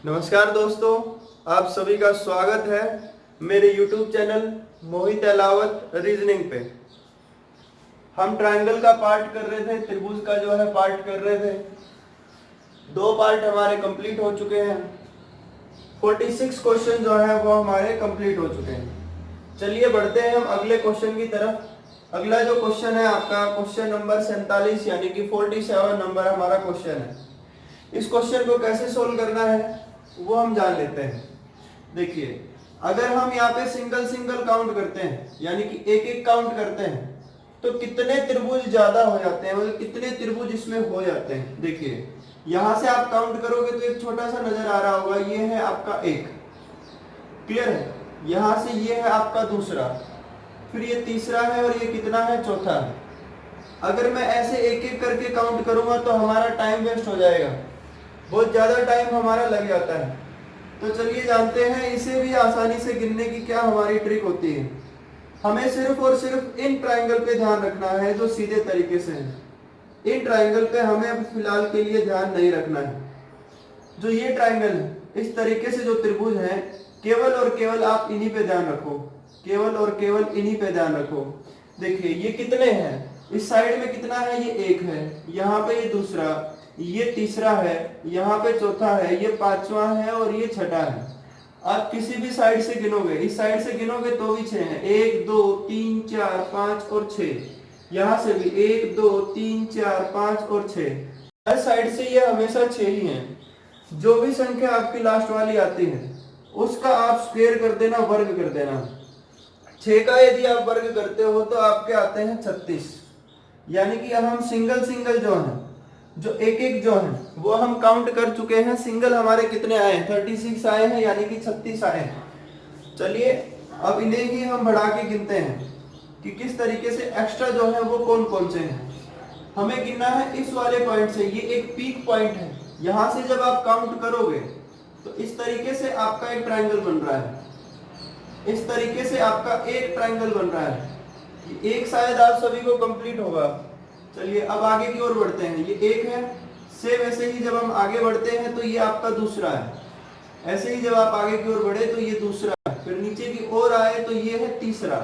नमस्कार दोस्तों, आप सभी का स्वागत है मेरे YouTube चैनल मोहित अलावत रीजनिंग पे। हम ट्रायंगल का पार्ट कर रहे थे, त्रिभुज का जो है पार्ट कर रहे थे। 2 पार्ट हमारे कंप्लीट हो चुके हैं। 46 क्वेश्चन जो है वो हमारे कंप्लीट हो चुके हैं। चलिए बढ़ते हैं हम अगले क्वेश्चन की तरफ। अगला जो क्वेश्चन है आपका क्वेश्चन नंबर 47 यानी कि 47 नंबर हमारा क्वेश्चन है। इस क्वेश्चन को कैसे सोल्व करना है वो हम जान लेते हैं। देखिए, अगर हम यहाँ पे सिंगल सिंगल काउंट करते हैं यानी कि एक एक काउंट करते हैं तो कितने त्रिभुज ज्यादा हो जाते हैं, मतलब कितने त्रिभुज इसमें हो जाते हैं। देखिए, यहां से आप काउंट करोगे तो एक छोटा सा नजर आ रहा होगा, ये है आपका एक, क्लियर है। यहां से ये है आपका दूसरा, फिर ये तीसरा है और ये कितना है, चौथा है। अगर मैं ऐसे एक एक करके काउंट करूंगा तो हमारा टाइम वेस्ट हो जाएगा, बहुत ज्यादा टाइम हमारा लग जाता है। तो चलिए जानते हैं इसे भी आसानी से गिनने की क्या हमारी ट्रिक होती है। हमें सिर्फ और सिर्फ इन ट्रायंगल पे ध्यान रखना है जो सीधे तरीके से है। इन ट्रायंगल पे हमें अब फिलहाल के लिए ध्यान नहीं रखना है। जो ये ट्रायंगल है, इस तरीके से जो त्रिभुज है, केवल और केवल आप इन्हीं पे ध्यान रखो, केवल और केवल इन्हीं पे ध्यान रखो। देखिए ये कितने हैं, इस साइड में कितना है, ये एक है, यहाँ पे ये दूसरा, ये तीसरा है, यहाँ पे चौथा है, ये पांचवा है और ये छठा है। आप किसी भी साइड से गिनोगे, इस साइड से गिनोगे तो भी 6 है, 1 2 3 4 5 और 6। यहाँ से भी 1 2 3 4 5 और 6। हर साइड से ये हमेशा 6 ही है। जो भी संख्या आपकी लास्ट वाली आती है उसका आप स्क्वायर कर देना, वर्ग कर देना। 6 का यदि आप वर्ग करते हो तो आपके आते हैं 36। यानी कि हम सिंगल सिंगल जो है, जो एक एक जो है वो हम काउंट कर चुके हैं। सिंगल हमारे कितने आए हैं, 36 आए हैं, यानी कि 36 आए हैं। चलिए अब इन्हें ही हम बढ़ा के गिनते हैं कि किस तरीके से एक्स्ट्रा जो है वो कौन कौन से हैं। हमें गिनना है इस वाले पॉइंट से, ये एक पीक पॉइंट है। यहां से जब आप काउंट करोगे तो इस तरीके से आपका एक ट्रायंगल बन रहा है, इस तरीके से आपका एक ट्रायंगल बन रहा है। एक शायद आप सभी को कंप्लीट होगा। चलिए अब आगे की ओर बढ़ते हैं। ये एक है, सेम ऐसे ही जब हम आगे बढ़ते हैं तो ये आपका दूसरा है। ऐसे ही जब आप आगे की ओर बढ़े तो ये दूसरा है, फिर नीचे की ओर आए तो ये है तीसरा।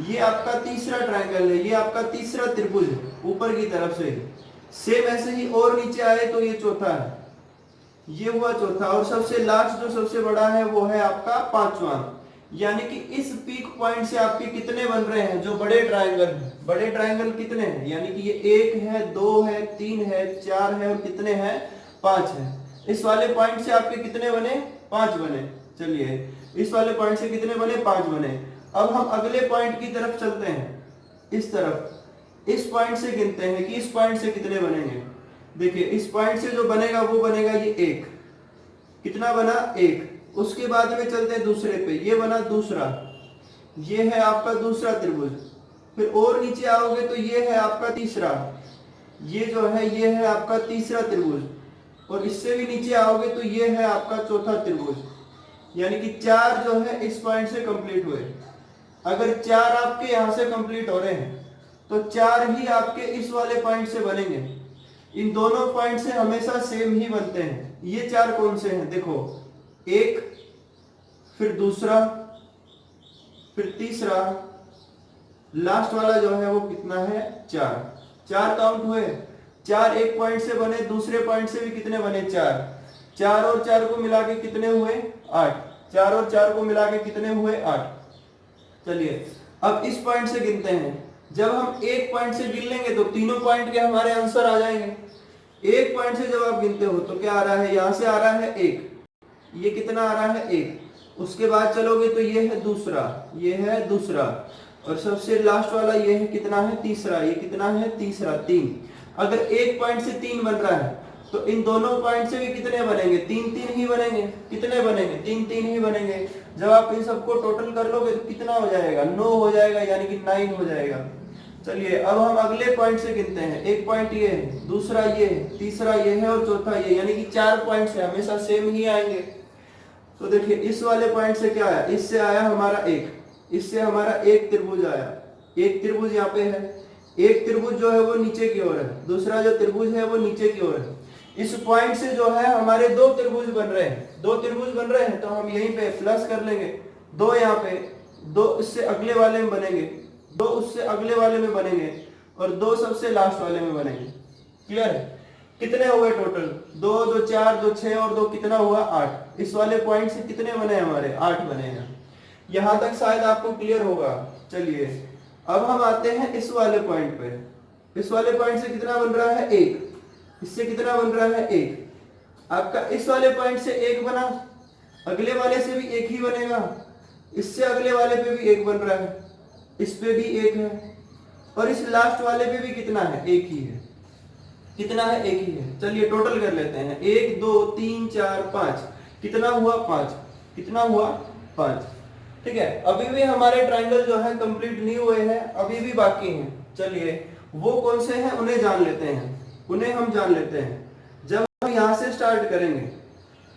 ये आपका तीसरा ट्रायंगल है, ये आपका तीसरा त्रिभुज है ऊपर की तरफ से। सेम ऐसे ही और नीचे आए तो ये चौथा है, ये हुआ चौथा। और सबसे लास्ट जो सबसे बड़ा है वो है आपका पांचवा। यानी कि इस पीक पॉइंट से आपके कितने बन रहे हैं, जो बड़े ट्रायंगल हैं, बड़े ट्रायंगल कितने हैं, यानी कि ये 1 है, 2 है, 3 है, 4 है और कितने हैं, 5 है। इस वाले पॉइंट से आपके कितने बने, 5 बने। चलिए इस वाले पॉइंट से कितने बने, 5 बने। अब हम अगले पॉइंट की तरफ चलते हैं, इस तरफ। इस पॉइंट से गिनते हैं कि इस पॉइंट से कितने बनेंगे। देखिए इस पॉइंट से जो बनेगा वो बनेगा ये 1, कितना बना, 1। उसके बाद में चलते हैं दूसरे पे, ये बना दूसरा, ये है आपका दूसरा त्रिभुज। फिर और नीचे आओगे तो ये है आपका तीसरा, ये जो है ये है आपका तीसरा त्रिभुज। और इससे भी नीचे आओगे तो ये है आपका चौथा त्रिभुज। यानी कि 4 जो है इस पॉइंट से कंप्लीट हुए। अगर 4 आपके यहां से कंप्लीट हो रहे हैं तो 4 ही आपके इस वाले पॉइंट से बनेंगे। इन दोनों पॉइंट से हमेशा सेम ही बनते हैं। ये 4 कौन से हैं, देखो, एक, फिर दूसरा, फिर तीसरा, लास्ट वाला जो है वो कितना है, 4 काउंट हुए। 4 एक पॉइंट से बने, दूसरे पॉइंट से भी कितने बने, 4 और 4 को मिला के कितने हुए, 8। 4 और 4 को मिला के कितने हुए, 8। चलिए अब इस पॉइंट से गिनते हैं। जब हम एक पॉइंट से गिन लेंगे तो तीनों पॉइंट के हमारे आंसर आ जाएंगे। एक पॉइंट से जब आप गिनते हो तो क्या आ रहा है, यहां से आ रहा है 1, ये कितना आ रहा है, 1। उसके बाद चलोगे तो ये है दूसरा, ये है दूसरा, और सबसे लास्ट वाला ये है कितना है, तीसरा, ये कितना है, तीसरा, 3। अगर एक पॉइंट से 3 बन रहा है तो इन दोनों पॉइंट से भी कितने बनेंगे, 3 ही बनेंगे। कितने बनेंगे, 3 ही बनेंगे। जब आप इन सबको टोटल कर लोगे तो कितना हो जाएगा, 9 हो जाएगा, यानी कि 9 हो जाएगा। चलिए अब हम अगले पॉइंट से गिनते हैं। एक पॉइंट ये है, दूसरा ये है, तीसरा ये है और चौथा ये, यानी कि 4 पॉइंट से हमेशा सेम ही आएंगे। तो देखिए इस वाले पॉइंट से क्या आया, इससे आया हमारा 1, इससे हमारा एक त्रिभुज आया। एक त्रिभुज यहाँ पे है, एक त्रिभुज जो है वो नीचे की ओर है, दूसरा जो त्रिभुज है वो नीचे की ओर है। इस पॉइंट से जो है हमारे दो त्रिभुज बन रहे हैं, दो त्रिभुज बन रहे हैं, तो हम यहीं पे प्लस कर लेंगे, दो यहाँ पे, दो इससे अगले वाले में बनेंगे, दो उससे अगले वाले में बनेंगे और दो सबसे लास्ट वाले में बनेंगे। क्लियर है? कितने हुए टोटल? 2 2 4 2 6 और 2 कितना हुआ? 8। इस वाले पॉइंट से कितने बने हमारे? 8 बने हैं। यहां तक शायद आपको क्लियर होगा। चलिए अब हम आते हैं इस वाले पॉइंट पे। इस वाले पॉइंट से कितना बन रहा है? 1। इससे कितना बन रहा है? 1। आपका इस वाले पॉइंट से 1 बना, अगले वाले से भी 1 ही बनेगा, इससे अगले वाले पे भी 1 बन रहा है, इस पे भी 1 है और इस लास्ट वाले पे भी कितना है? 1 ही है। कितना है? 1 ही है। चलिए टोटल कर लेते हैं। 1 2 3 4 5 कितना हुआ? 5। कितना हुआ? 5। ठीक है, अभी भी हमारे ट्रायंगल जो है कंप्लीट नहीं हुए हैं, अभी भी बाकी हैं। चलिए वो कौन से हैं उन्हें जान लेते हैं, उन्हें हम जान लेते हैं। जब हम यहां से स्टार्ट करेंगे,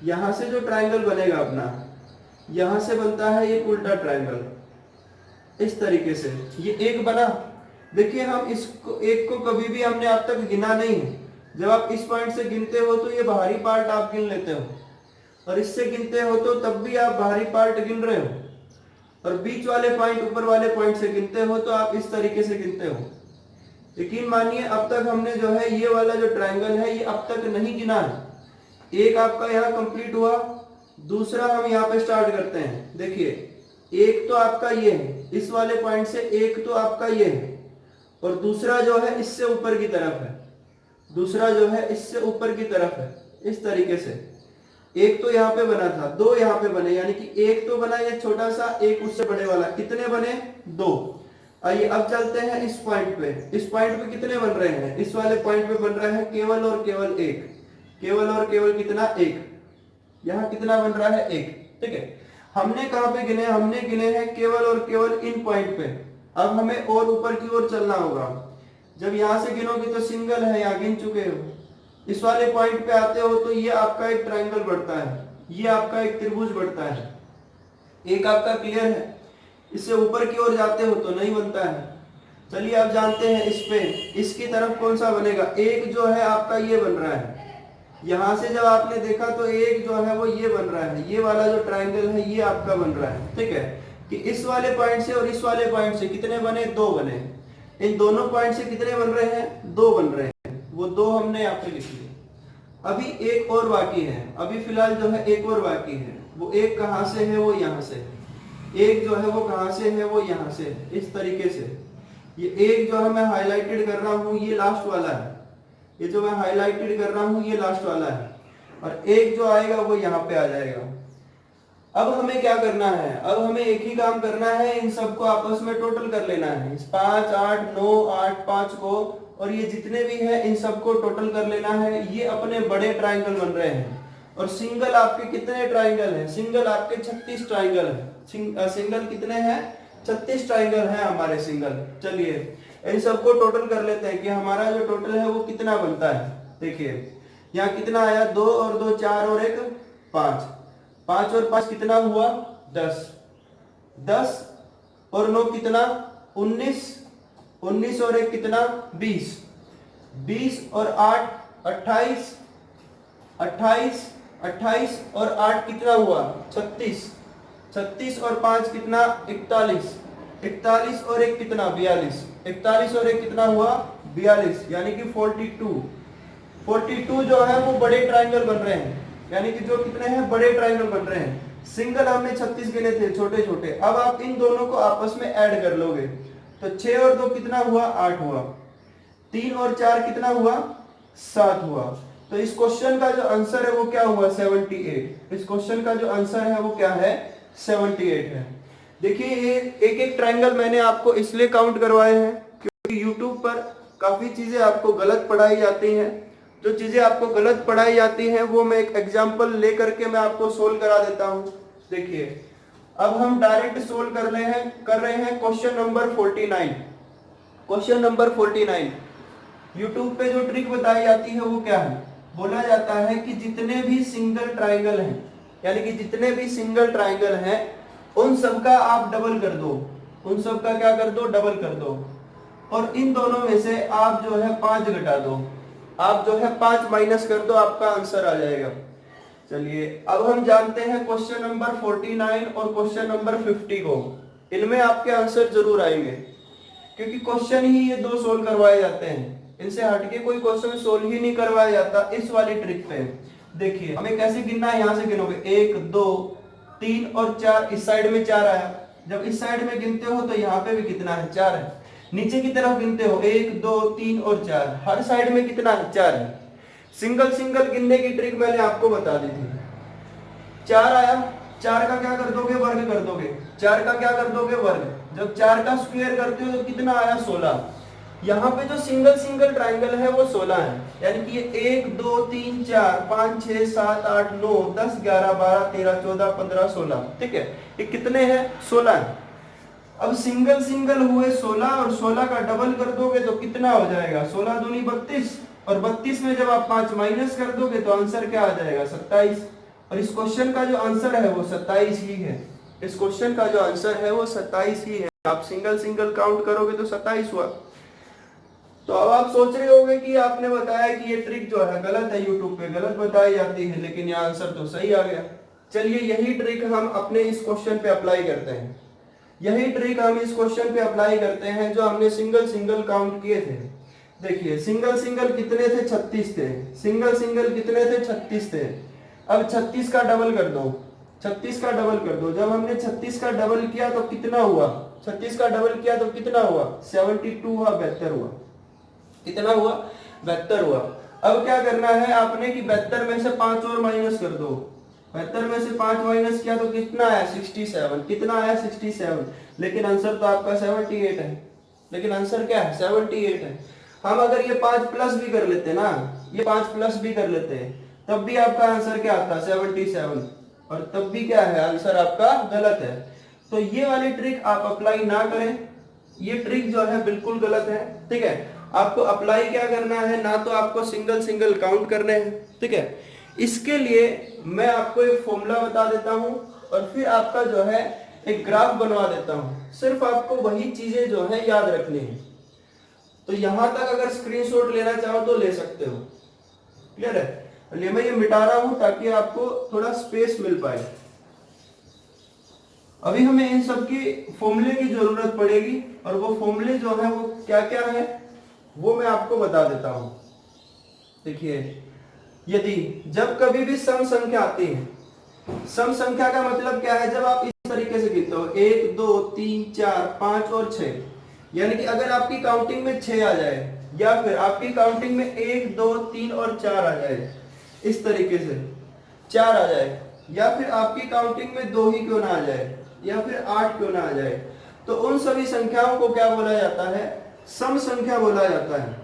यहां से जो ट्रायंगल बनेगा अपना, यहां से बनता है ये उल्टा ट्रायंगल इस तरीके से। ये 1 बना, देखिए हम इसको 1 को कभी भी हमने अब तक गिना नहीं है। जब आप इस पॉइंट से गिनते हो तो ये बाहरी पार्ट आप गिन लेते हो, और इससे गिनते हो तो तब भी आप बाहरी पार्ट गिन रहे हो, और बीच वाले पॉइंट, ऊपर वाले पॉइंट से गिनते हो तो आप इस तरीके से गिनते हो। यकीन मानिए अब तक हमने जो है ये वाला जो ट्रायंगल है ये अब तक नहीं गिना है। एक आपका यहाँ कंप्लीट हुआ, दूसरा हम यहाँ पे स्टार्ट करते हैं। देखिए एक तो आपका ये है, इस वाले पॉइंट से एक तो आपका ये है, और दूसरा जो है इससे ऊपर की तरफ है, दूसरा जो है इससे ऊपर की तरफ है। इस तरीके से एक तो यहाँ पे बना था, दो यहाँ पे बने, यानी कि एक तो बना ये छोटा सा, एक उससे बड़े वाला। कितने बने? 2। आइए अब चलते हैं इस पॉइंट पे। इस पॉइंट पे कितने बन रहे हैं? इस वाले पॉइंट पे बन रहा है केवल और केवल 1, केवल और केवल कितना? 1। यहाँ कितना बन रहा है? 1। ठीक है, हमने कहां पे गिने? हमने गिने हैं केवल और केवल इन पॉइंट पे। अब हमें और ऊपर की ओर चलना होगा। जब यहां से गिनोगे तो सिंगल है, यहाँ गिन चुके हो। इस वाले पॉइंट पे आते हो तो ये आपका एक ट्रायंगल बढ़ता है, ये आपका एक त्रिभुज बढ़ता है। एक आपका क्लियर है? इससे ऊपर की ओर जाते हो तो नहीं बनता है। चलिए अब जानते हैं इस पे, इसकी तरफ कौन सा बनेगा? एक जो है आपका ये बन रहा है, यहां से जब आपने देखा तो एक जो है वो ये बन रहा है, ये वाला जो ट्रायंगल है ये आपका बन रहा है। ठीक है, कि इस वाले पॉइंट से और इस वाले पॉइंट से कितने बने? 2 बने। इन दोनों पॉइंट से कितने बन रहे हैं? 2 बन रहे हैं। वो 2 हमने यहाँ पे लिख लिए। अभी एक और बाकी है, अभी फिलहाल जो है एक और बाकी है। वो एक कहां से है? वो यहाँ से। एक जो है वो कहां से है? वो यहाँ से। इस तरीके से ये एक जो है मैं हाईलाइटेड कर रहा हूं, ये लास्ट वाला है। ये जो मैं हाईलाइटेड कर रहा हूं ये लास्ट वाला है, और एक जो आएगा वो यहाँ पे आ जाएगा। अब हमें क्या करना है? अब हमें एक ही काम करना है, इन सबको आपस में टोटल कर लेना है। इस 5 8 9 8 5 को और ये जितने भी है इन सबको टोटल कर लेना है। ये अपने बड़े ट्रायंगल बन रहे हैं। और सिंगल आपके कितने ट्रायंगल हैं? सिंगल आपके 36 ट्रायंगल है। सिंगल कितने हैं? 36 ट्रायंगल है हमारे सिंगल। चलिए इन सबको टोटल कर लेते हैं कि हमारा जो टोटल है वो कितना बनता है। देखिए यहाँ कितना आया? 2 और 2 4 और 1 5। 5 और 5 कितना हुआ? 10। 10 और 9 कितना? 19। 19 और 1 कितना? 20। 20 और 8 28। 28 28 और 8 कितना हुआ? 36। 36 और 5 कितना? 41। 41 और 1 कितना? 42। 41 और 1 कितना हुआ? 42, यानी कि 42। 42 जो है वो बड़े ट्रायंगल बन रहे हैं, यानी कि जो कितने हैं? बड़े ट्रायंगल बन रहे हैं। सिंगल हमने 36 गिने थे छोटे छोटे। अब आप इन दोनों को आपस में ऐड कर लोगे तो 6 और 2 कितना हुआ? 8 हुआ। 3 और 4 कितना हुआ? 7 हुआ। तो इस क्वेश्चन का जो आंसर है वो क्या हुआ? 78। इस क्वेश्चन का जो आंसर है वो क्या है? 78 है। देखिए ये एक एक ट्रायंगल मैंने आपको इसलिए काउंट करवाए हैं क्योंकि YouTube पर काफी चीजें आपको गलत पढ़ाई जाती हैं। जो चीजें आपको गलत पढ़ाई जाती हैं वो मैं एक एग्जांपल लेकर के मैं आपको सोल्व करा देता हूं। देखिए अब हम डायरेक्ट सोल्व कर रहे हैं question number 49। Question number 49 YouTube पे जो ट्रिक बताई जाती है वो क्या है? बोला जाता है कि जितने भी सिंगल ट्रायंगल हैं, यानी कि जितने भी सिंगल ट्रायंगल हैं उन सबका आप डबल कर दो। उन सबका क्या कर दो? डबल कर दो। और इन दोनों में से आप जो है 5 घटा दो। आप जो है 5 माइनस कर दो, आपका आंसर आ जाएगा। चलिए अब हम जानते हैं क्वेश्चन नंबर 49 और क्वेश्चन नंबर 50 को। इनमें आपके आंसर जरूर आएंगे, क्योंकि क्वेश्चन ही ये दो सोल्व करवाए जाते हैं, इनसे हटके कोई क्वेश्चन सोल्व ही नहीं करवाया जाता इस वाली ट्रिक पे। देखिए हमें कैसे गिनना है, यहां से गिनोगे 1 2 3 और 4, इस साइड में 4 आया। जब इस साइड में गिनते हो तो यहाँ पे भी कितना है, 4 है। नीचे की तरफ गिनते हो 1 2 3 और 4, हर साइड में कितना है, 4 है। सिंगल सिंगल गिनने की ट्रिक मैंने आपको बता दी थी। 4 आया, 4 का क्या कर दोगे, वर्ग कर दोगे। 4 का क्या कर दोगे, वर्ग। जब 4 का स्क्वायर करते हो तो कितना आया, 16। यहाँ पे जो सिंगल सिंगल ट्राइंगल है वो 16 है, यानी कि ये 1 2 3 4 5 6 7 8 9 10 11 12 13 14 15 16, ठीक है। ये कितने हैं, 16 है। अब सिंगल सिंगल हुए 16 और 16 का डबल कर दोगे तो कितना हो जाएगा, 16 दूनी 32, और 32 में जब आप 5 माइनस कर दोगे तो आंसर क्या आ जाएगा, 27। और इस क्वेश्चन का जो आंसर है वो 27 ही है। इस क्वेश्चन का जो आंसर है वो 27 ही है। आप सिंगल सिंगल काउंट करोगे तो 27 हुआ। तो अब आप सोच रहे होंगे कि आपने बताया कि ये ट्रिक जो है गलत है, यूट्यूब पे गलत बताई जाती है, लेकिन ये आंसर तो सही आ गया। चलिए यही ट्रिक हम अपने इस क्वेश्चन पे अप्लाई करते हैं। यही ट्रिक हम इस क्वेश्चन पे अप्लाई करते हैं जो हमने सिंगल सिंगल काउंट किए थे। देखिए सिंगल सिंगल कितने थे, 36 थे। सिंगल सिंगल कितने थे, 36 थे। अब 36 का डबल कर दो, 36 का डबल कर दो। जब हमने 36 का डबल किया तो कितना हुआ, 36 का डबल किया तो कितना हुआ, 72 हुआ, 72 हुआ। कितना हुआ, 72 हुआ। अब क्या करना है आपने कि 72 में से 5 और माइनस कर दो। 72 में से 5 माइनस किया तो कितना आया, 67। कितना आया, 67। लेकिन आंसर तो आपका 78 है। लेकिन आंसर क्या है, 78 है। हम अगर ये 5 प्लस भी कर लेते ना, ये 5 प्लस भी कर लेते हैं, तब भी आपका आंसर क्या आता, 77। और तब भी क्या है, आंसर आपका गलत है। तो ये वाली ट्रिक आप अप्लाई ना करें, ये ट्रिक जो है बिल्कुल गलत है, ठीक है। आपको अप्लाई क्या करना है, ना तो आपको सिंगल सिंगल काउंट करने हैं, ठीक है। इसके लिए मैं आपको एक फॉर्मूला बता देता हूं और फिर आपका जो है एक ग्राफ बनवा देता हूं। सिर्फ आपको वही चीजें जो है याद रखनी है। तो यहां तक अगर स्क्रीनशॉट लेना चाहो तो ले सकते हो, क्लियर है। लिए मैं ये मिटा रहा हूं ताकि आपको थोड़ा स्पेस मिल पाए। अभी हमें इन सब की फॉर्मूले की जरूरत पड़ेगी, और वो फॉर्मूले जो है वो क्या क्या है वो मैं आपको बता देता हूं। देखिए यदि जब कभी भी सम संख्या आती है, सम संख्या का मतलब क्या है, जब आप इस तरीके से गिनते हो 1 2 3 4 5 और 6, यानी कि अगर आपकी काउंटिंग में 6 आ जाए, या फिर आपकी काउंटिंग में 1 2 3 और 4 आ जाए, इस तरीके से 4 आ जाए, या फिर आपकी काउंटिंग में 2 ही क्यों ना आ जाए, या फिर 8 क्यों ना आ जाए, तो उन सभी संख्याओं को क्या बोला जाता है, सम संख्या बोला जाता है।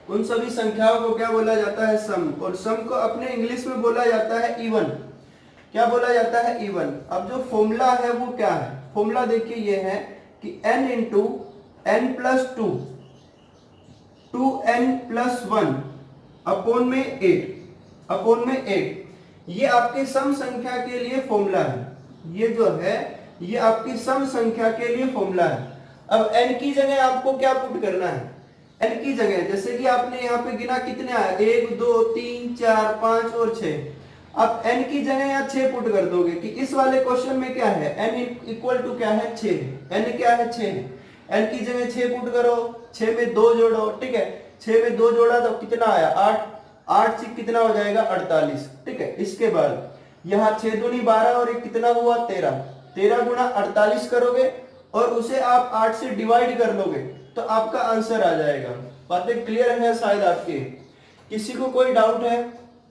उन सभी संख्याओं को क्या बोला जाता है, सम। और सम को अपने इंग्लिश में बोला जाता है इवन। क्या बोला जाता है, इवन। अब जो फॉर्मूला है वो क्या है, फॉर्मूला देखिए ये है कि n into n plus 2 2n plus 1 upon में 8 अपॉन में 8, ये आपके सम संख्या के लिए फॉर्मूला है। ये जो है ये आपकी सम संख्या के लिए फॉर्मूला है। अब n की जगह आपको क्या पुट करना है, n की जगह जैसे कि आपने यहाँ पे गिना कितने आए, 1 2 3 4 5 और 6। आप n की जगह यहाँ 6 पुट कर दोगे कि इस वाले क्वेश्चन में क्या है, n इक्वल टू क्या है, 6। n क्या है, 6। n की जगह 6 पुट करो, 6 में 2 जोड़ो, ठीक है। 6 में 2 जोड़ा तो कितना आया, 8। 8 से कितना हो जाएगा, 48, ठीक है। इसके बाद यहाँ 6 दूनी 12 और एक कितना हुआ, 13। 13 गुना 48 करोगे और उसे आप 8 से डिवाइड कर लोगे तो आपका आंसर आ जाएगा। बातें क्लियर है शायद आपके, किसी को कोई डाउट है,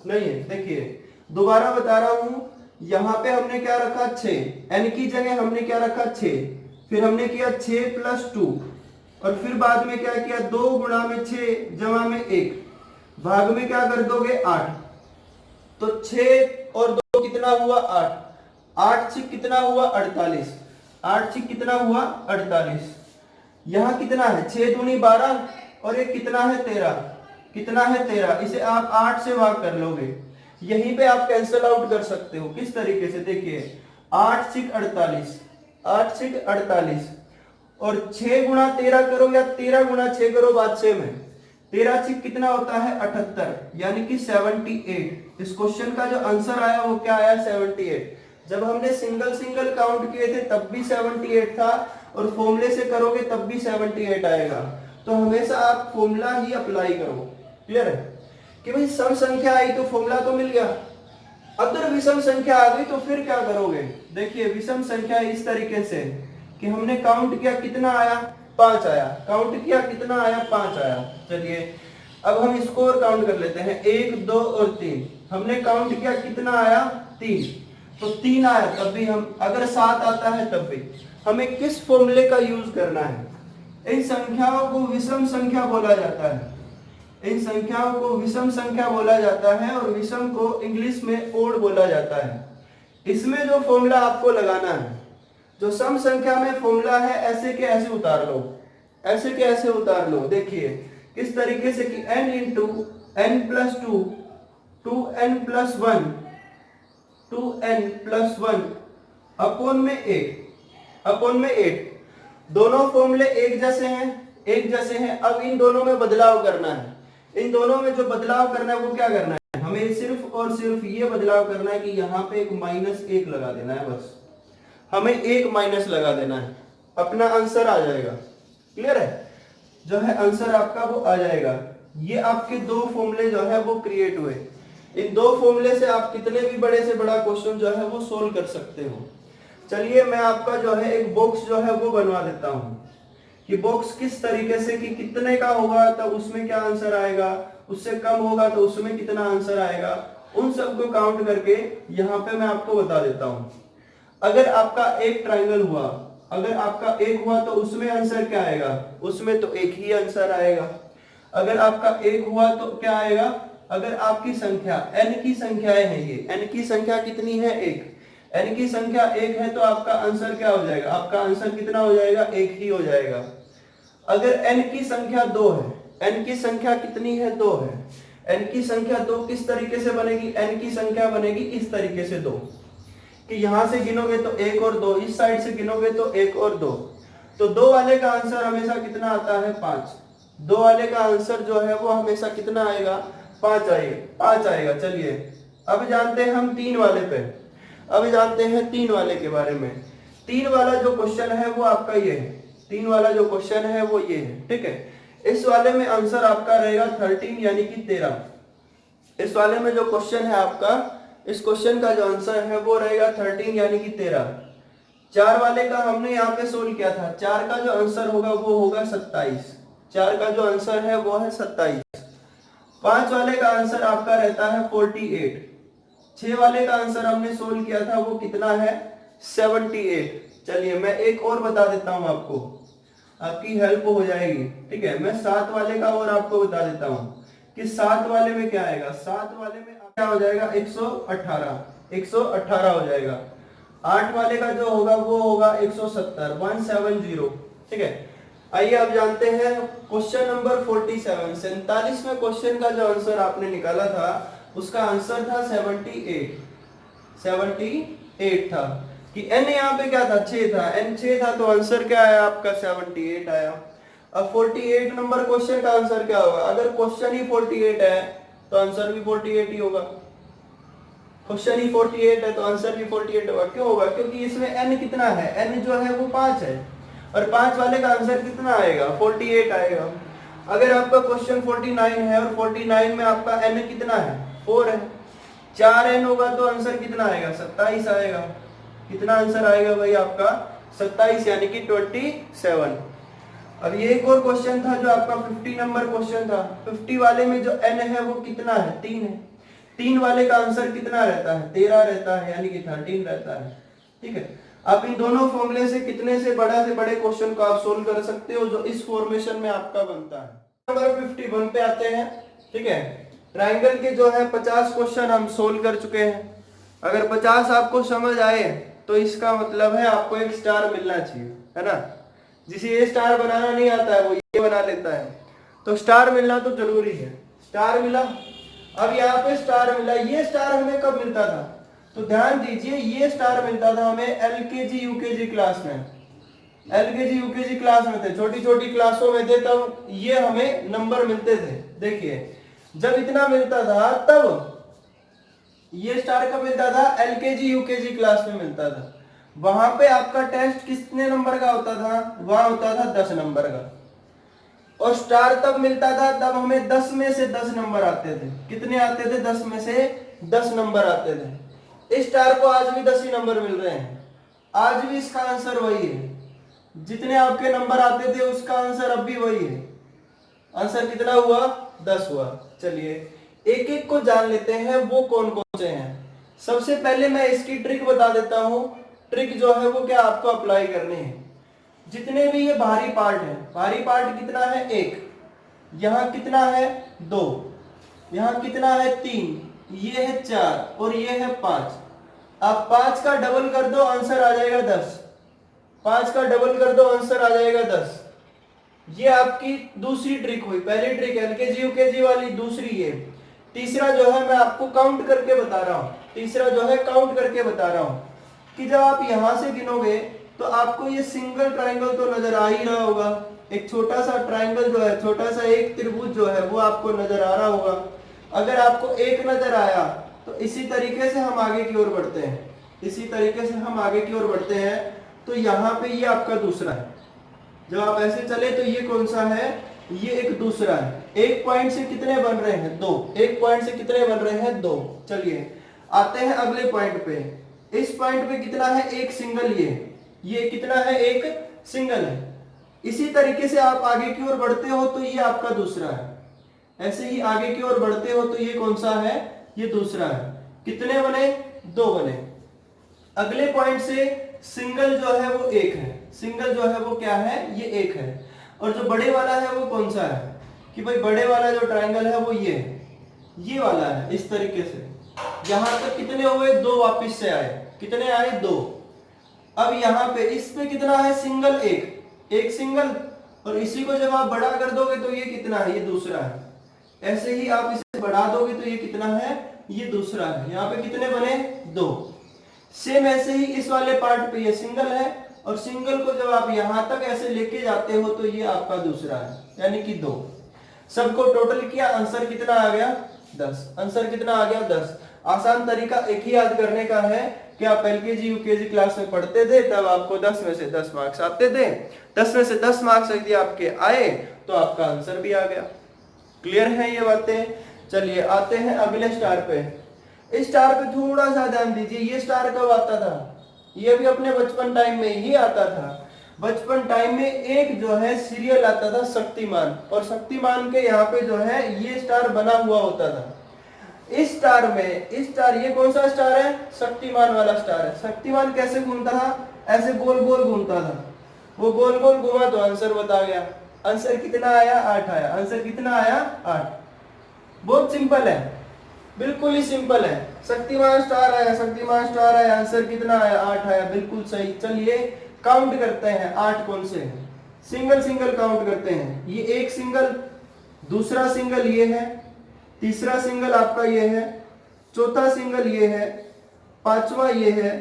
नहीं है। देखिए दोबारा बता रहा हूं, यहां पे हमने क्या रखा, 6। n की जगह हमने क्या रखा, 6। फिर हमने किया 6 प्लस 2, और फिर बाद में क्या किया, 2 गुणा में 6 जमा में 1, भाग में क्या कर दोगे, 8। तो 6 और 2 कितना हुआ, 8। 8 से कितना हुआ, 48। 8 से कितना हुआ, 48। यहां कितना है, 6 दूनी 12 और एक कितना है, 13। कितना है, 13। इसे आप 8 से भाग कर लोगे, यहीं पे आप कैंसिल आउट कर सकते हो। किस तरीके से, देखिए 8 6 48, 8 6 48, और 6 गुणा 13 करो या 13 गुणा 6 करो बादशाह में, 13 6 कितना होता है 78, यानी कि 78। इस क्वेश्चन का जो आंसर आया वो क्या आया 78। जब हमने सिंगल सिंगल काउंट किए थे तब भी 78 था, और फॉर्मूले से करोगे तब भी 78 आएगा। तो हमेशा आप फॉर्मूला ही अप्लाई करो। क्लियर है कि भाई सम संख्या आई तो फॉर्मूला तो मिल गया, अगर विषम संख्या आ गई तो फिर क्या करोगे। देखिए विषम संख्या इस तरीके से कि हमने काउंट किया कितना आया 5 आया, काउंट किया कितना आया 5 आया। चलिए अब हम इसको और काउंट कर लेते हैं, 1 2 और 3। हमने काउंट किया कितना आया 3, तो 3 आया तब भी हम, अगर 7 आता है तब भी। हमें किस फॉर्मूले का यूज करना है। इन संख्याओं को विषम संख्या बोला जाता है, इन संख्याओं को विषम संख्या बोला जाता है, और विषम को इंग्लिश में ओड बोला जाता है। इसमें जो फॉर्मूला आपको लगाना है, जो सम संख्या में फॉर्मूला है, ऐसे के ऐसे उतार लो, ऐसे के ऐसे उतार लो। देखिए किस तरीके से कि n into n plus 2 2n plus 1 2n plus 1 upon में 8 अपॉन में 8। दोनों फॉर्मूले एक जैसे हैं, एक जैसे हैं। अब इन दोनों में बदलाव करना है। इन दोनों में जो बदलाव करना है वो क्या करना है, हमें सिर्फ और सिर्फ ये बदलाव करना है कि यहाँ पे एक -1 लगा देना है। बस हमें एक माइनस लगा देना है, अपना आंसर आ जाएगा। क्लियर है, जो है आंसर आपका वो आ जाएगा। ये आपके दो फॉर्मूले जो है वो क्रिएट हुए। इन दो फॉर्मूले से आप कितने भी बड़े से बड़ा क्वेश्चन जो है वो सोल्व कर सकते हो। चलिए मैं आपका जो है एक बॉक्स जो है वो बनवा देता हूँ कि बॉक्स किस तरीके से कि कितने का होगा तो उसमें क्या आंसर आएगा, उससे कम होगा तो उसमें कितना आंसर आएगा, उन सबको काउंट करके यहाँ पे मैं आपको बता देता हूँ। अगर आपका एक ट्राइंगल हुआ, अगर आपका एक हुआ तो उसमें आंसर क्या आएगा, उसमें तो एक ही आंसर आएगा। अगर आपका एक हुआ तो क्या आएगा, अगर आपकी संख्या n की संख्याएं हैं, ये n की संख्या कितनी है एक, n की संख्या एक है तो आपका आंसर क्या हो जाएगा, आपका आंसर कितना हो जाएगा, एक ही हो जाएगा। अगर n की संख्या 2 है, n की संख्या कितनी है 2 है, n की संख्या 2 किस तरीके से बनेगी, n की संख्या बनेगी इस तरीके से 2 कि यहां से गिनोगे तो 1 और 2, इस साइड से गिनोगे तो 1 और 2, तो 2 वाले का आंसर हमेशा कितना आता है 5। 2 वाले का आंसर जो है वो हमेशा कितना आएगा 5 आएगा। चलिए अब जानते हैं हम 3 वाले पे, अब जानते हैं 3 वाले के बारे में। 3 वाला जो क्वेश्चन है वो आपका ये है, 3 वाला जो क्वेश्चन है वो ये है। ठीक है, इस वाले में आंसर आपका रहेगा 13 यानी कि 13। इस वाले में जो क्वेश्चन है आपका, इस क्वेश्चन का जो आंसर है वो रहेगा 13 यानी कि 13। 4 वाले का हमने यहाँ पे सोल्व किया था, 4 का जो आंसर होगा वो होगा 27। 4 का जो आंसर है वो है 27। 5 वाले का आंसर आपका रहता है 48। 6 वाले का आंसर हमने सोल्व किया था वो कितना है 78। चलिए मैं एक और बता देता हूं आपको, आपकी हेल्प हो जाएगी। ठीक है, मैं 7 वाले का और आपको बता देता हूं कि 7 वाले में क्या आएगा। 7 वाले में क्या हो जाएगा 118 हो जाएगा। 8 वाले का जो होगा वो होगा 170 170। ठीक है, आइए अब जानते हैं क्वेश्चन नंबर 47। 47वें क्वेश्चन का जो आंसर आपने निकाला था उसका आंसर था 78 था कि n यहाँ पे क्या था 6 था, n 6 था तो आंसर क्या आया आपका 78 आया। अब 48 नंबर क्वेश्चन का आंसर क्या होगा, अगर क्वेश्चन ही 48 है तो आंसर भी 48 ही होगा। क्वेश्चन ही 48 है तो आंसर भी 48 होगा। क्यों होगा, क्योंकि इसमें n कितना है, n जो है वो 5 है, और 5 वाले का आंसर कितना आएगा 48 आएगा। अगर आपका क्वेश्चन 49 है और 49 में आपका n कितना है 4 है, 4n होगा तो आंसर कितना आएगा 27 आएगा। कितना आंसर आएगा भाई आपका 27 यानी कि 27। अब ये एक और क्वेश्चन था जो आपका 50 नंबर क्वेश्चन था। 50 वाले में जो n है वो कितना है 3 है। 3 वाले का आंसर कितना रहता है 13 रहता है यानी कि 13 रहता है। ठीक है, आप इन दोनों फॉर्मूले से कितने से बड़े क्वेश्चन को आप सोल्व कर सकते हो जो इस फॉर्मेशन में आपका बनता है। नंबर 51 पे आते हैं। ठीक है, ट्राइंगल के जो है 50 क्वेश्चन हम सोल्व कर चुके हैं। अगर 50 आपको समझ आए तो इसका मतलब है आपको एक स्टार मिलना चाहिए, है ना। जिसे ये स्टार बनाना नहीं आता है वो ये बना लेता है, तो स्टार मिलना तो जरूरी है। स्टार मिला, अब यहाँ पे स्टार मिला। ये स्टार हमें कब मिलता था, तो ध्यान दीजिए ये स्टार मिलता था हमें LKG UKG क्लास में। एलकेजी यूकेजी क्लास में थे, छोटी छोटी क्लासों में थे, तब ये हमें नंबर मिलते थे। देखिए जब इतना मिलता था तब ये स्टार कब मिलता था, एलकेजी यूकेजी क्लास में मिलता था। वहां पे आपका टेस्ट कितने नंबर का होता था, वहां होता था 10 नंबर का। और स्टार तब मिलता था तब हमें 10 में से 10 नंबर आते थे। कितने आते थे, 10 में से 10 नंबर आते थे। इस स्टार को आज भी 10 ही नंबर मिल रहे हैं, आज भी इसका आंसर वही है। जितने आपके नंबर आते थे उसका आंसर अब भी वही है। आंसर कितना हुआ, 10 हुआ। चलिए एक एक को जान लेते हैं वो कौन कौन से हैं। सबसे पहले मैं इसकी ट्रिक बता देता हूं। ट्रिक जो है वो क्या आपको अप्लाई करनी है। जितने भी ये बाहरी पार्ट है, बाहरी पार्ट कितना है, 1, यहां कितना है, 2, यहां कितना है, 3, ये है 4 और ये है 5। आप 5 का डबल कर दो आंसर आ जाएगा 10। 5 का डबल कर दो आंसर आ जाएगा 10। ये आपकी दूसरी ट्रिक हुई। पहली ट्रिक एलकेजी यूकेजी वाली, दूसरी ये। तीसरा जो है मैं आपको काउंट करके बता रहा हूं। तीसरा जो है काउंट करके बता रहा हूं कि जब आप यहां से गिनोगे तो आपको ये सिंगल ट्राइंगल तो नजर आ ही रहा होगा। एक छोटा सा ट्राइंगल जो है, छोटा सा एक त्रिभुज जो है वो आपको नजर आ रहा होगा। अगर आपको एक नजर आया तो इसी तरीके से हम आगे की ओर बढ़ते हैं, इसी तरीके से हम आगे की ओर बढ़ते हैं। तो यहाँ पे ये आपका दूसरा है। जब आप ऐसे चले तो ये कौन सा है, ये एक दूसरा है। एक पॉइंट से कितने बन रहे हैं, 2। एक पॉइंट से कितने बन रहे हैं, 2। चलिए आते हैं अगले पॉइंट पे। इस पॉइंट पे कितना है, एक सिंगल। ये कितना है, एक सिंगल है। इसी तरीके से आप आगे की ओर बढ़ते हो तो ये आपका दूसरा है। ऐसे ही आगे की ओर बढ़ते हो तो ये कौन सा है, ये दूसरा है। कितने बने, 2 बने। अगले पॉइंट से सिंगल जो है वो 1 है। सिंगल जो है वो क्या है, ये 1 है। और जो बड़े वाला है वो कौन सा है, कि भाई बड़े वाला जो ट्राइंगल है वो ये है, ये वाला है। इस तरीके से यहां तक कितने हुए, 2 वापिस से आए। कितने आए, 2। अब यहाँ पे इस पे कितना है, सिंगल 1, एक सिंगल। और इसी को जब आप बड़ा कर दोगे तो ये कितना है, ये दूसरा है। ऐसे ही आप इसे बढ़ा दोगे तो ये कितना है, ये दूसरा है। यहाँ पे कितने बने, 2। सेम ऐसे ही इस वाले पार्ट पे ये सिंगल है, और सिंगल को जब आप यहां तक ऐसे लेके जाते हो तो ये आपका दूसरा है, यानी कि 2। सबको टोटल किया, आंसर कितना आ गया, 10। आंसर कितना आ गया, 10। आसान तरीका एक ही याद करने का है कि आप एलकेजी यूकेजी क्लास में पढ़ते थे तब आपको 10 में से 10 मार्क्स आते थे। 10 में से 10 मार्क्स यदि आपके आए तो आपका आंसर भी आ गया। क्लियर है ये बातें। चलिए आते हैं अगले स्टार पे। इस स्टार पे थोड़ा सा ध्यान दीजिए। ये स्टार कब आता था, ये भी अपने बचपन टाइम में ही आता था। बचपन टाइम में एक जो है सीरियल आता था शक्तिमान, और शक्तिमान के यहाँ पे जो है ये स्टार बना हुआ होता था। इस स्टार में, इस स्टार, ये कौन सा स्टार है, शक्तिमान वाला स्टार है। शक्तिमान कैसे घूमता था, ऐसे गोल गोल घूमता था। वो गोल गोल घूमा तो आंसर बता गया। आंसर कितना आया, 8 आया। आंसर कितना आया, 8। बहुत सिंपल है, बिल्कुल ही सिंपल है। शक्तिमान स्टार आया, शक्तिमान स्टार आया, आंसर कितना आया, 8 आया। बिल्कुल सही। चलिए काउंट करते हैं 8 कौन से हैं। सिंगल सिंगल काउंट करते हैं। ये एक सिंगल, दूसरा सिंगल ये है, तीसरा सिंगल आपका ये है, चौथा सिंगल ये है, पांचवा ये है,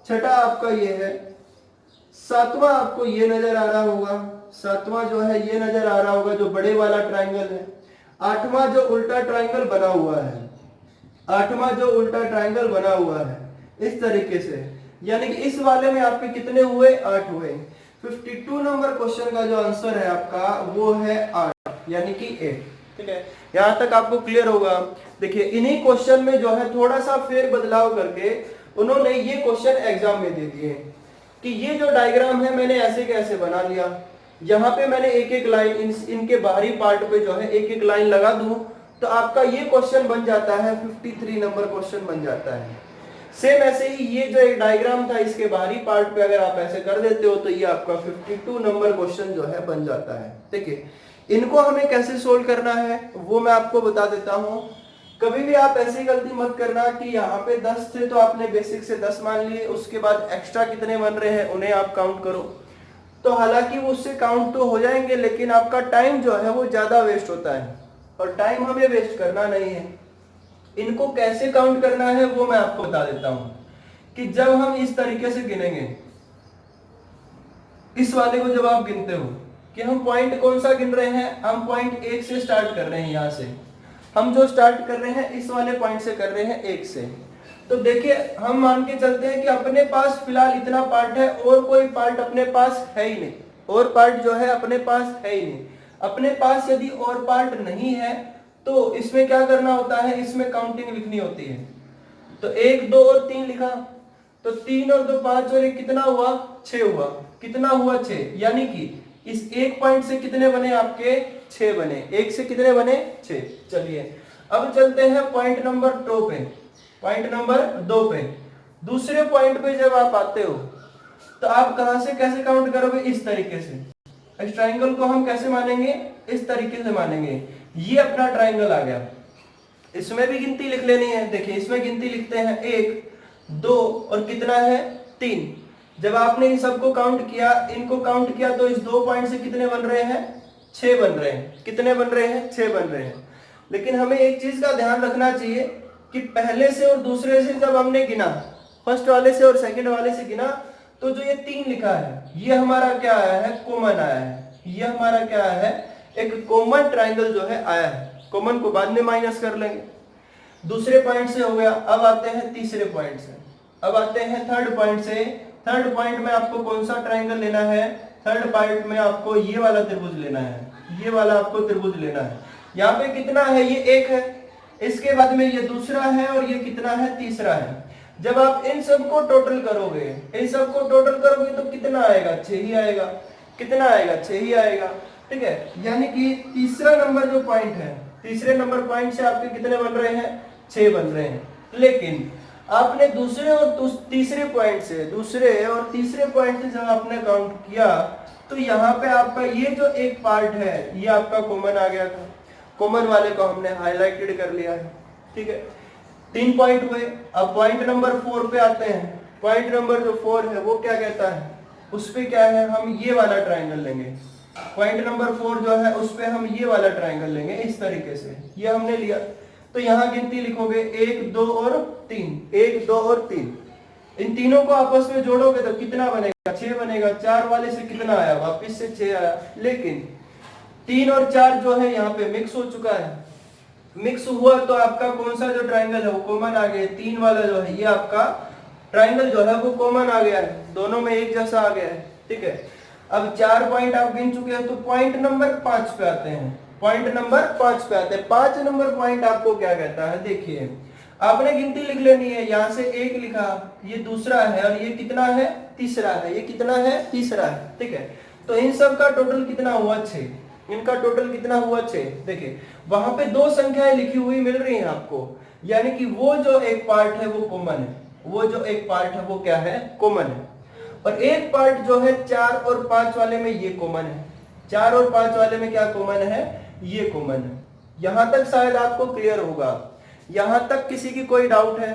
छठा आपका ये है, सातवां आपको ये नजर आ रहा होगा। सातवां जो है ये नजर आ रहा होगा, जो बड़े वाला ट्राइंगल है। आठवां जो उल्टा ट्राइंगल बना हुआ है, आठवां जो उल्टा ट्राइंगल बना हुआ है, इस तरीके से। यानी कि इस वाले में आपके कितने हुए, 8 हुए। 52 नंबर क्वेश्चन का जो आंसर है आपका वो है 8, यानी कि 8। ठीक है, यहां तक आपको क्लियर होगा। देखिए इन्हीं क्वेश्चन में जो है थोड़ा सा फेर बदलाव करके उन्होंने ये क्वेश्चन एग्जाम में दे दिए कि ये जो डायग्राम है मैंने ऐसे कैसे बना लिया। यहाँ पे मैंने एक एक लाइन इनके बाहरी पार्ट पे जो है एक एक लाइन लगा दूं तो आपका ये क्वेश्चन बन जाता है, 53 नंबर क्वेश्चन बन जाता है। सेम ऐसे ही ये जो एक डायग्राम था इसके बाहरी पार्ट पे अगर आप ऐसे कर देते हो तो ये आपका 52 नंबर क्वेश्चन जो है बन जाता है। देखिए इनको हमें कैसे सोल्व करना है वो मैं आपको बता देता हूं। कभी भी आप ऐसी गलती मत करना कि यहाँ पे 10 थे तो आपने बेसिक से 10 मान लिए, उसके बाद एक्स्ट्रा कितने बन रहे हैं उन्हें आप काउंट करो। तो हालांकि वो उससे काउंट तो हो जाएंगे लेकिन आपका टाइम जो है वो ज्यादा वेस्ट होता है, और टाइम हमें वेस्ट करना नहीं है। इनको कैसे काउंट करना है वो मैं आपको बता देता हूं कि जब हम इस तरीके से गिनेंगे, इस वाले को जब आप गिनते हो कि हम पॉइंट कौन सा गिन रहे हैं, हम पॉइंट 1 से स्टार्ट कर रहे हैं। यहाँ से हम जो स्टार्ट कर रहे हैं इस वाले पॉइंट से कर रहे हैं 1 से। तो देखिए हम मान के चलते हैं कि अपने पास फिलहाल इतना पार्ट है और कोई पार्ट अपने पास है ही नहीं, और पार्ट जो है अपने पास है ही नहीं। अपने पास यदि और पार्ट नहीं है तो इसमें क्या करना होता है, इसमें काउंटिंग लिखनी होती है। तो 1 2 और 3 लिखा, तो 3 और 2 5 और 1 कितना हुआ, 6 हुआ। कितना हुआ, 6। यानी कि इस एक पॉइंट से कितने बने आपके, 6 बने। 1 से कितने बने, 6। चलिए अब चलते हैं पॉइंट नंबर 2 पे। पॉइंट नंबर 2 पे, दूसरे पॉइंट पे जब आप आते हो तो आप कहां से कैसे काउंट करोगे, इस तरीके से। इस ट्राइंगल को हम कैसे मानेंगे, इस तरीके से मानेंगे। ये अपना ट्राइंगल आ गया, इसमें भी गिनती लिख लेनी है। देखिए इसमें गिनती लिखते हैं 1 2 और कितना है, 3। जब आपने इन सबको काउंट किया, इनको काउंट किया, तो इस 2 पॉइंट से कितने बन रहे हैं, 6 बन रहे हैं। कितने बन रहे हैं, 6 बन रहे हैं। लेकिन हमें एक चीज का ध्यान रखना चाहिए कि पहले से और दूसरे से जब हमने गिना, फर्स्ट वाले से और सेकंड वाले से गिना, तो जो ये 3 लिखा है ये हमारा क्या आया है, कॉमन आया है। ये हमारा क्या आया है, एक कॉमन ट्राइंगल जो है आया है। कॉमन को बाद में माइनस कर लेंगे। दूसरे पॉइंट से हो गया। अब आते हैं तीसरे पॉइंट से, अब आते हैं थर्ड पॉइंट से। थर्ड पॉइंट में आपको कौन सा ट्राइंगल लेना है, थर्ड पॉइंट में आपको ये वाला त्रिभुज लेना है। ये वाला आपको त्रिभुज लेना है। यहाँ पे कितना है, ये 1 है, इसके बाद में ये दूसरा है, और ये कितना है, तीसरा है। जब आप इन सबको टोटल करोगे, इन सबको टोटल करोगे तो कितना आएगा, 6 ही आएगा। कितना आएगा, 6 ही आएगा। ठीक है, यानी कि तीसरा नंबर जो पॉइंट है, तीसरे नंबर पॉइंट से आपके कितने बन रहे हैं, 6 बन रहे हैं। लेकिन आपने दूसरे और तीसरे पॉइंट से, दूसरे और तीसरे पॉइंट से जब आपने काउंट किया, तो यहाँ पे आपका ये जो एक पार्ट है ये आपका कॉमन आ गया था। कॉमन वाले को हमने हाईलाइटेड कर लिया है। ठीक है, 3 पॉइंट हुए। अब पॉइंट नंबर 4 पे आते हैं। पॉइंट नंबर जो 4 है वो क्या कहता है, उस पे क्या है, हम ये वाला ट्राइंगल लेंगे। पॉइंट नंबर 4 जो है उस पे हम ये वाला ट्राइंगल लेंगे, इस तरीके से। ये हमने लिया, तो यहाँ गिनती लिखोगे 1 2 और 3। 1 2 और 3, इन तीनों को आपस में जोड़ोगे तो कितना बनेगा, 6 बनेगा। 4 वाले से कितना आया, वापिस से 6 आया। लेकिन 3 और 4 जो है यहाँ पे मिक्स हो चुका है। मिक्स हुआ तो आपका कौन सा जो ट्राइंगल है वो कॉमन आ गया। 3 वाला जो है ये आपका ट्राइंगल जो है वो कॉमन आ गया है, दोनों में एक जैसा आ गया है। ठीक है, अब 4 पॉइंट आप गिन चुके हैं, तो पॉइंट नंबर 5 पे आते हैं। पॉइंट नंबर 5 पे आते हैं। 5 नंबर पॉइंट आपको क्या कहता है, देखिए आपने गिनती लिख लेनी है। यहाँ से 1 लिखा, ये दूसरा है, और ये कितना है, तीसरा है। ये कितना है, तीसरा है। ठीक है, तो इन सब का टोटल कितना हुआ, 6। इनका टोटल कितना हुआ, 6। देखिए वहां पे 2 संख्याएं लिखी हुई मिल रही हैं आपको, यानी कि वो जो एक पार्ट है वो कॉमन है। वो जो एक पार्ट है वो क्या है, कॉमन है। और एक पार्ट जो है 4 और 5 वाले में ये कॉमन है। 4 और 5 वाले में क्या कॉमन है, ये कॉमन है। यहां तक शायद आपको क्लियर होगा। यहां तक किसी की कोई डाउट है,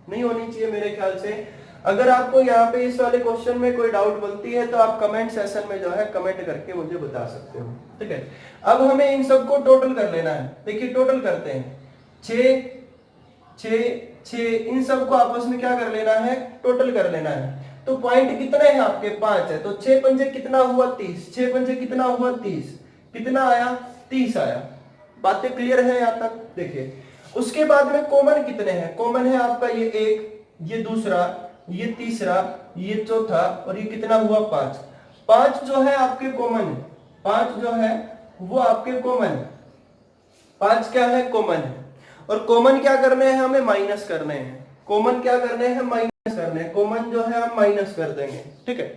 नहीं होनी चाहिए मेरे ख्याल से। अगर आपको यहाँ पे इस वाले क्वेश्चन में कोई डाउट बनती है तो आप कमेंट सेशन में जो है कमेंट करके मुझे बता सकते हो। ठीक है, अब हमें इन सबको टोटल कर लेना है। देखिए टोटल करते हैं, 6 6 6, इन सबको आपस में क्या कर लेना है, टोटल कर लेना है। तो पॉइंट कितने हैं आपके, 5 है। तो 6 पंजे कितना हुआ, 30। 6 पंजे कितना हुआ, 30। कितना आया, 30 आया। बातें क्लियर है यहाँ तक। देखिए उसके बाद में कॉमन कितने हैं, कॉमन है आपका ये 1, ये दूसरा, ये तीसरा, ये चौथा, और ये कितना हुआ, 5। 5 जो है आपके कॉमन है। 5 जो है वो आपके कॉमन है। 5 क्या है, कॉमन है। और कॉमन क्या करने हैं, हमें माइनस करने हैं। कॉमन क्या करने हैं, माइनस करने हैं। कॉमन जो है हम माइनस कर देंगे। ठीक है,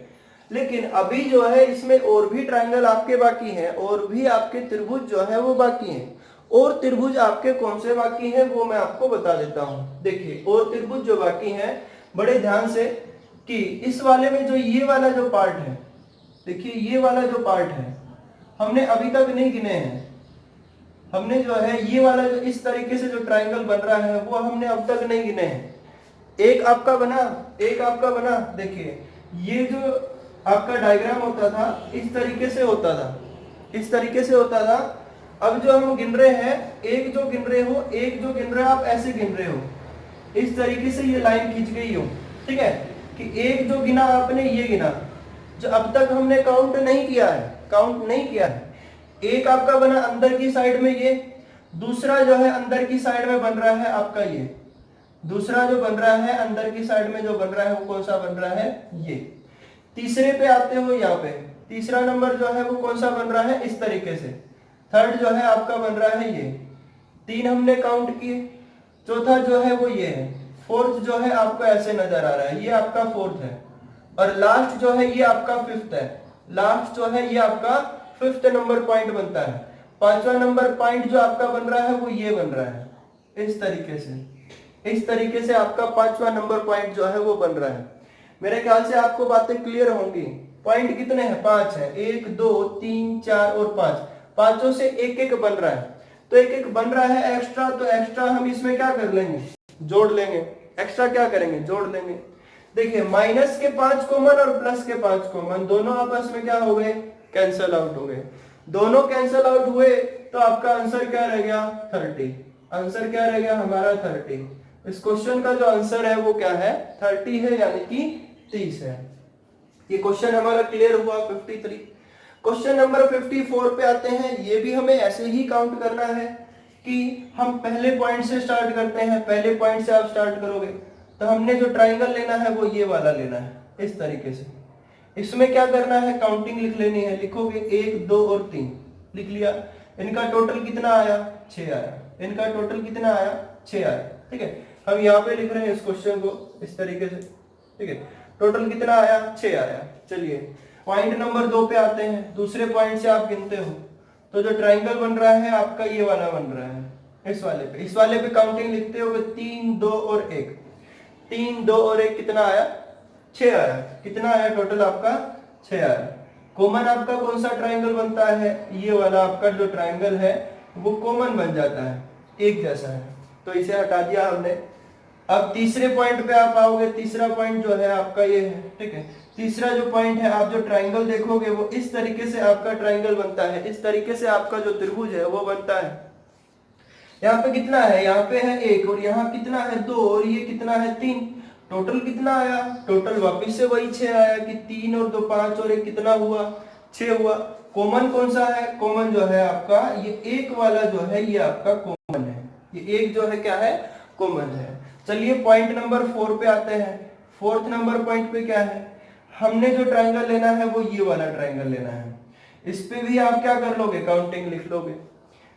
लेकिन अभी जो है इसमें और भी ट्राइंगल आपके बाकी हैं, और भी आपके त्रिभुज जो है वो बाकी हैं। और त्रिभुज आपके कौन से बाकी हैं वो मैं आपको बता देता हूं। देखिए और त्रिभुज जो बाकी हैं, बड़े ध्यान से, कि इस वाले में जो ये वाला जो पार्ट है, देखिए ये वाला जो पार्ट है हमने अभी तक नहीं गिने हैं। हमने जो है ये वाला जो इस तरीके से जो ट्राइंगल बन रहा है वो हमने अब तक नहीं गिने हैं। एक आपका बना, एक आपका बना। देखिए ये जो आपका डायग्राम होता था इस तरीके से होता था, इस तरीके से होता था। अब जो हम गिन रहे हैं, एक जो गिन रहे हो, एक जो गिन रहे हो आप ऐसे गिन रहे हो, इस तरीके से ये लाइन खींच गई हो। ठीक है, कि एक जो गिना आपने ये गिना, जो अब तक हमने काउंट नहीं किया है। एक आपका बना अंदर की साइड में ये, दूसरा जो है अंदर की साइड में बन रहा है आपका ये, दूसरा जो बन रहा है अंदर की साइड में जो बन रहा है वो कौन सा बन रहा है ये। तीसरे पे आते हो यहाँ पे, तीसरा नंबर जो है वो कौन सा बन रहा है इस तरीके से। थर्ड जो है आपका बन रहा है ये, 3 हमने काउंट किए। चौथा जो है वो ये है। फोर्थ जो है आपको ऐसे नजर आ रहा है, ये आपका फोर्थ है। और लास्ट जो है ये आपका फिफ्थ है। लास्ट जो है ये आपका फिफ्थ नंबर पॉइंट बनता है। पांचवा नंबर पॉइंट जो आपका बन रहा है वो ये बन रहा है इस तरीके से आपका पांचवा नंबर पॉइंट जो है वो बन रहा है। मेरे ख्याल से आपको बातें क्लियर होंगी। पॉइंट कितने हैं? 5 है। 1 2 3 4 और 5, पांचों से एक एक बन रहा है। तो एक एक बन रहा है एक्स्ट्रा, तो एक्स्ट्रा हम इसमें क्या कर लेंगे? जोड़ लेंगे। एक्स्ट्रा क्या करेंगे? जोड़ लेंगे। देखिए माइनस के 5 कॉमन और प्लस के 5 कॉमन, दोनों आपस में क्या हो गए? कैंसल आउट हो गए। दोनों कैंसल आउट हुए तो आपका आंसर क्या रह गया? 30। आंसर क्या रह गया हमारा? 30। इस क्वेश्चन का जो आंसर है वो क्या है? 30 है, यानी कि 30 है। ये क्वेश्चन हमारा क्लियर हुआ 53। क्वेश्चन नंबर 54 पे आते हैं। ये भी हमें ऐसे ही काउंट करना है कि हम पहले पॉइंट से स्टार्ट करते हैं। पहले पॉइंट से आप स्टार्ट करोगे तो हमने जो ट्राइंगल लेना है वो ये वाला लेना है इस तरीके से। इसमें क्या करना है? काउंटिंग लिख लेनी है। लिखोगे 1 2 और 3 लिख लिया। इनका टोटल कितना आया? 6 आया। इनका टोटल कितना आया? 6 आया। ठीक है, हम यहाँ पे लिख रहे हैं इस क्वेश्चन को इस तरीके से। ठीक है, टोटल कितना आया? 6 आया। चलिए पॉइंट नंबर 2 पे आते हैं। दूसरे पॉइंट से आप गिनते हो तो जो ट्राइंगल बन रहा है आपका ये वाला बन रहा है इस वाले पे काउंटिंग लिखते हो 3 2 और 1। 3 2 और 1 कितना आया? 6 आया। कितना आया टोटल आपका? 6 आया। कॉमन आपका कौन सा ट्राइंगल बनता है? ये वाला आपका जो ट्राइंगल है वो कॉमन बन जाता है, एक जैसा है, तो इसे हटा दिया हमने। अब तीसरे पॉइंट पे आप आओगे। तीसरा पॉइंट जो है आपका ये है। ठीक है, तीसरा जो पॉइंट है, आप जो ट्राइंगल देखोगे वो इस तरीके से आपका ट्राइंगल बनता है। इस तरीके से आपका जो त्रिभुज है वो बनता है। यहाँ पे कितना है? यहाँ पे है 1 और यहाँ कितना है? 2 और ये कितना है? 3। टोटल कितना आया? टोटल वापिस से वही 6 आया कि 3 और 2 5 और 1 कितना हुआ? 6 हुआ। कॉमन कौन सा है? कॉमन जो है आपका ये 1 वाला जो है ये आपका कॉमन है। ये 1 जो है क्या है? कॉमन है। चलिए पॉइंट नंबर 4 पे आते हैं। फोर्थ नंबर पॉइंट पे क्या है? हमने जो ट्राइंगल लेना है वो ये वाला ट्राइंगल लेना है। इस पे भी आप क्या कर लोगे? काउंटिंग लिख लोगे।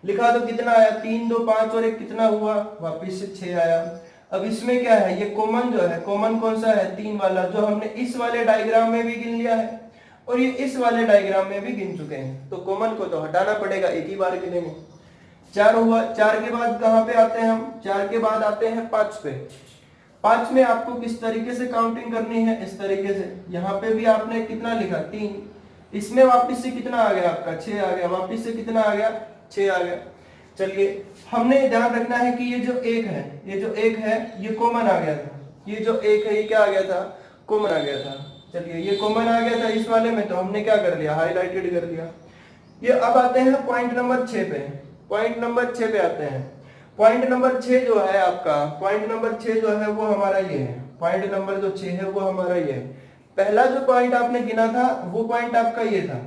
लिखा तो कितना आया? 3 2 5 और 1 कितना हुआ? वापिस से 6 आया। अब इसमें क्या है? ये कॉमन जो है, कॉमन कौन सा है? 3 वाला, जो हमने इस वाले डायग्राम में भी गिन लिया है और ये इस वाले डायग्राम में भी गिन चुके हैं, तो कॉमन को तो हटाना पड़ेगा, एक ही बार गिनेंगे। 4 हुआ। 4 के बाद कहाँ पे आते हैं हम? 4 के बाद आते हैं 5 पे। 5 में आपको किस तरीके से काउंटिंग करनी है? इस तरीके से। यहाँ पे भी आपने कितना लिखा? 3। इसमें वापिस से कितना आ गया आपका? 6 आ गया। वापिस से कितना आ गया? 6 आ गया। चलिए हमने ध्यान रखना है कि ये जो 1 है, ये कॉमन आ गया था। ये जो 1 है ये क्या आ गया था? कॉमन आ गया था। चलिए ये कॉमन आ गया था इस वाले में, तो हमने क्या कर लिया? हाईलाइटेड कर लिया। ये अब आते हैं पॉइंट नंबर 6 पे। पॉइंट नंबर 6 पे आते हैं। पॉइंट नंबर 6 जो है आपका, पॉइंट नंबर 6 जो है वो हमारा ये है। पॉइंट नंबर जो 6 है वो हमारा ये है। पहला जो पॉइंट आपने गिना था वो पॉइंट आपका ये था।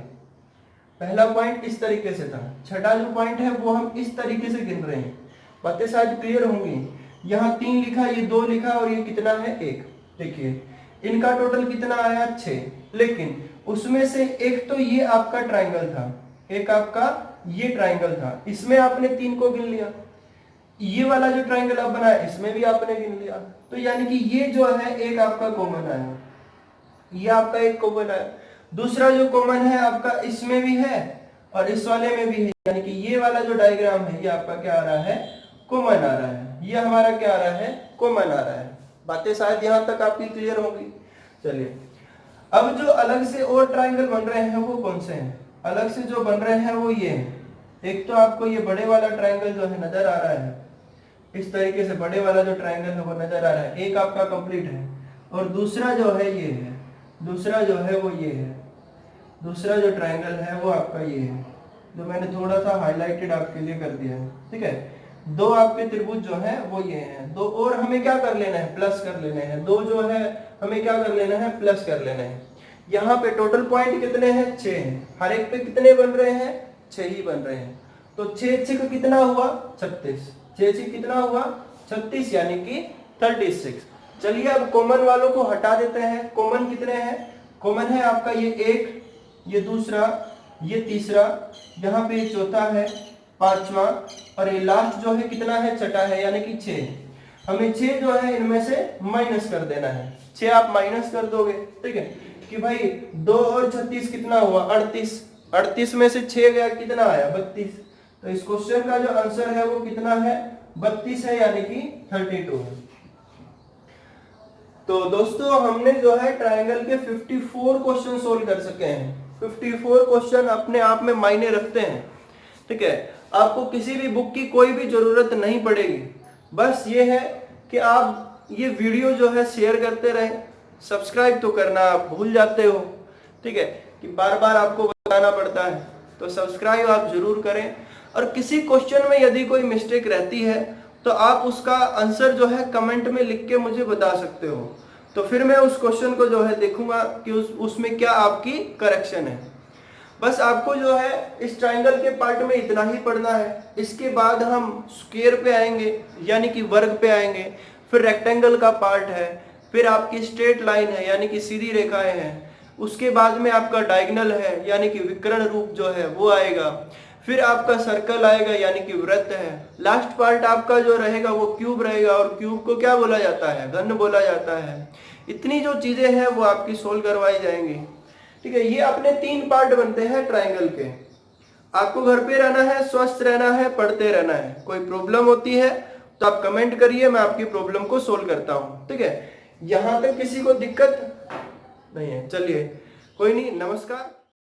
पहला पॉइंट इस तरीके से था। छठा जो पॉइंट है वो हम इस तरीके से गिन रहे हैं। बातें शायद क्लियर होंगी। यहाँ 3 लिखा, ये 2 लिखा और ये कितना है? 1। देखिए इनका टोटल कितना आया? 6। लेकिन उसमें से एक तो ये आपका ट्राइंगल था, एक आपका ये ट्राइंगल था, इसमें आपने 3 को गिन लिया। ये वाला जो ट्राइंगल आप बनाया इसमें भी आपने गिन लिया। तो यानी कि ये जो है एक आपका कॉमन आया, ये आपका एक कॉमन आया। दूसरा जो कॉमन है आपका इसमें भी है और इस वाले में भी है, यानी कि ये वाला जो डायग्राम है ये आपका क्या आ रहा है? कॉमन आ रहा है। ये हमारा क्या आ रहा है? कॉमन आ रहा है। बातें शायद यहां तक आपकी क्लियर होगी। चलिए अब जो अलग से और ट्राइंगल बन रहे हैं वो कौन से हैं? अलग से जो बन रहे हैं वो ये हैं। एक तो आपको ये बड़े वाला ट्राइंगल जो है नजर आ रहा है, इस तरीके से बड़े वाला जो ट्राइंगल है वो नजर आ रहा है, एक आपका कंप्लीट है। और दूसरा जो है ये है, दूसरा जो है वो ये है। दूसरा जो ट्राइंगल है वो आपका ये है, जो मैंने थोड़ा सा हाईलाइटेड आपके लिए कर दिया है। ठीक है, 2 आपके त्रिभुज जो है वो ये हैं। 2 और हमें क्या कर लेना है? प्लस कर लेने हैं। 2 जो है हमें क्या कर लेना है? प्लस कर लेना है। यहाँ पे टोटल पॉइंट कितने हैं, 6 हैं, हर एक पे कितने बन रहे हैं, 6 ही बन रहे हैं। तो 6 6 कितना हुआ, 36, 6 6 कितना हुआ 36 यानी कि 36। चलिए अब कॉमन वालों को हटा देते हैं। कॉमन कितने हैं, कॉमन है आपका ये एक, ये दूसरा, ये तीसरा, यहाँ पे ये चौथा है, पांचवा, और ये लास्ट जो है कितना है, छठा है यानी कि 6। हमें 6 जो है इनमें से माइनस कर देना है। 6 आप माइनस कर दोगे, ठीक है, कि भाई 2 और 36 कितना हुआ 38, 38 में से 6 गया कितना आया 32। तो इस क्वेश्चन का जो आंसर है वो कितना है, 32 है यानी कि 32 है। तो दोस्तों हमने जो है ट्रायंगल के 54 क्वेश्चन सोल्व कर सके हैं। 54 क्वेश्चन अपने आप में मायने रखते हैं, ठीक है। आपको किसी भी बुक की कोई भी जरूरत नहीं पड़ेगी, बस ये है कि आप ये वीडियो जो है शेयर करते रहें। सब्सक्राइब तो करना आप भूल जाते हो, ठीक है, कि बार बार आपको बताना पड़ता है, तो सब्सक्राइब आप जरूर करें। और किसी क्वेश्चन में यदि कोई मिस्टेक रहती है तो आप उसका आंसर जो है कमेंट में लिख के मुझे बता सकते हो, तो फिर मैं उस क्वेश्चन को जो है देखूंगा कि उसमें क्या आपकी करेक्शन है। बस आपको जो है इस ट्रायंगल के पार्ट में इतना ही पढ़ना है। इसके बाद हम स्क्वायर पे आएंगे यानी कि वर्ग पे आएंगे, फिर रेक्टेंगल का पार्ट है, फिर आपकी स्ट्रेट लाइन है यानी कि सीधी रेखाएं हैं, उसके बाद में आपका डायगोनल है यानी कि विकर्ण रूप जो है वो आएगा, फिर आपका सर्कल आएगा यानी कि वृत्त है, लास्ट पार्ट आपका जो रहेगा वो क्यूब रहेगा, और क्यूब को क्या बोला जाता है, घन बोला जाता है। इतनी जो चीजें हैं वो आपकी सोल्व करवाई जाएंगी, ठीक है। ये अपने 3 पार्ट बनते हैं ट्रायंगल के। आपको घर पे रहना है, स्वस्थ रहना है, पढ़ते रहना है। कोई प्रॉब्लम होती है तो आप कमेंट करिए, मैं आपकी प्रॉब्लम को सोल्व करता हूँ, ठीक है। यहां तक किसी को दिक्कत नहीं है, चलिए कोई नहीं, नमस्कार।